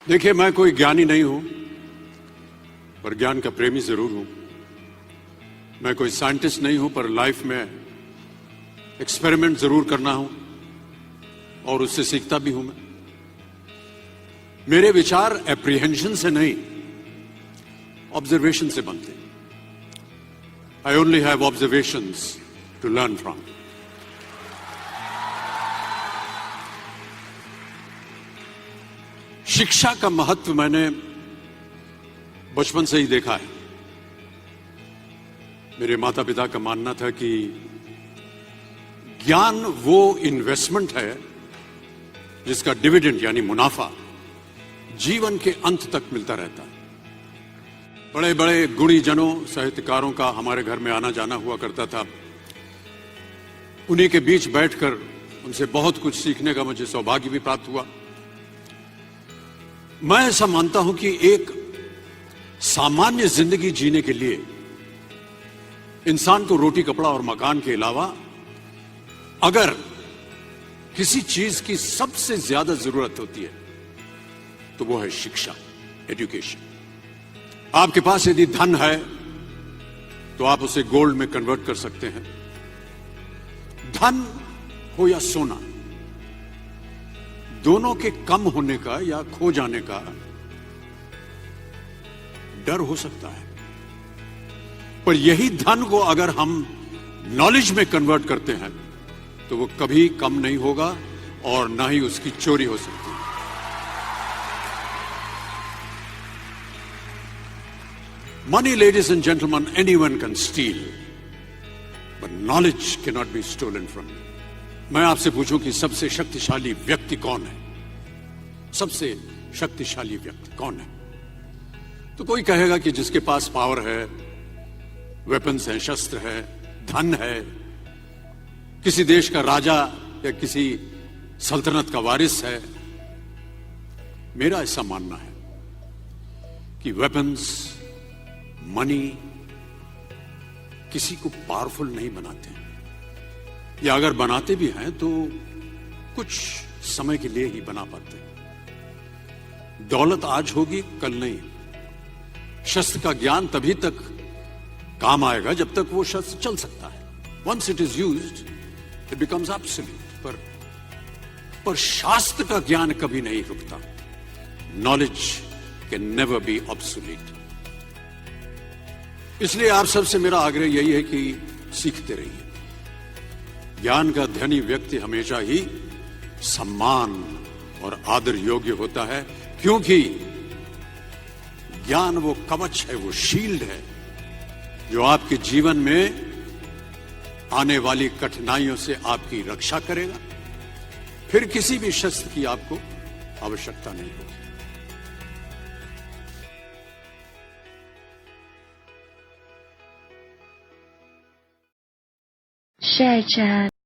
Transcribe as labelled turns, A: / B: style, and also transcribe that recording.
A: देखिए, मैं कोई ज्ञानी नहीं हूं, पर ज्ञान का प्रेमी जरूर हूं। मैं कोई साइंटिस्ट नहीं हूं, पर लाइफ में एक्सपेरिमेंट जरूर करना हूं और उससे सीखता भी हूं। मेरे विचार एप्रीहेंशन से नहीं, ऑब्जर्वेशन से बनते हैं। I only have observations to learn from. शिक्षा का महत्व मैंने बचपन से ही देखा है। मेरे माता पिता का मानना था कि ज्ञान वो इन्वेस्टमेंट है जिसका डिविडेंड यानी मुनाफा जीवन के अंत तक मिलता रहता है। बड़े बड़े गुणी जनों, साहित्यकारों का हमारे घर में आना जाना हुआ करता था। उन्हीं के बीच बैठकर उनसे बहुत कुछ सीखने का मुझे सौभाग्य भी प्राप्त हुआ। मैं ऐसा मानता हूं कि एक सामान्य जिंदगी जीने के लिए इंसान को रोटी, कपड़ा और मकान के अलावा अगर किसी चीज की सबसे ज्यादा जरूरत होती है तो वो है शिक्षा, एजुकेशन। आपके पास यदि धन है तो आप उसे गोल्ड में कन्वर्ट कर सकते हैं। धन हो या सोना, दोनों के कम होने का या खो जाने का डर हो सकता है, पर यही धन को अगर हम नॉलेज में कन्वर्ट करते हैं तो वो कभी कम नहीं होगा और ना ही उसकी चोरी हो सकती है। Money, ladies and gentlemen, anyone can steal, but knowledge cannot be stolen from you. मैं आपसे पूछूं कि सबसे शक्तिशाली व्यक्ति कौन है? सबसे शक्तिशाली व्यक्ति कौन है? तो कोई कहेगा कि जिसके पास पावर है, वेपन्स हैं, शस्त्र है, धन है, किसी देश का राजा या किसी सल्तनत का वारिस है। मेरा ऐसा मानना है कि वेपन्स, मनी किसी को पावरफुल नहीं बनाते, या अगर बनाते भी हैं तो कुछ समय के लिए ही बना पाते हैं। दौलत आज होगी, कल नहीं। शस्त्र का ज्ञान तभी तक काम आएगा जब तक वो शस्त्र चल सकता है। Once it is used it becomes absolute. पर शास्त्र का ज्ञान कभी नहीं रुकता। Knowledge can never be obsolete. इसलिए आप सबसे मेरा आग्रह यही है कि सीखते रहिए। ज्ञान का धनी व्यक्ति हमेशा ही सम्मान और आदर योग्य होता है, क्योंकि ज्ञान वो कवच है, वो शील्ड है जो आपके जीवन में आने वाली कठिनाइयों से आपकी रक्षा करेगा। फिर किसी भी शस्त्र की आपको आवश्यकता नहीं होगी।
B: Share chat.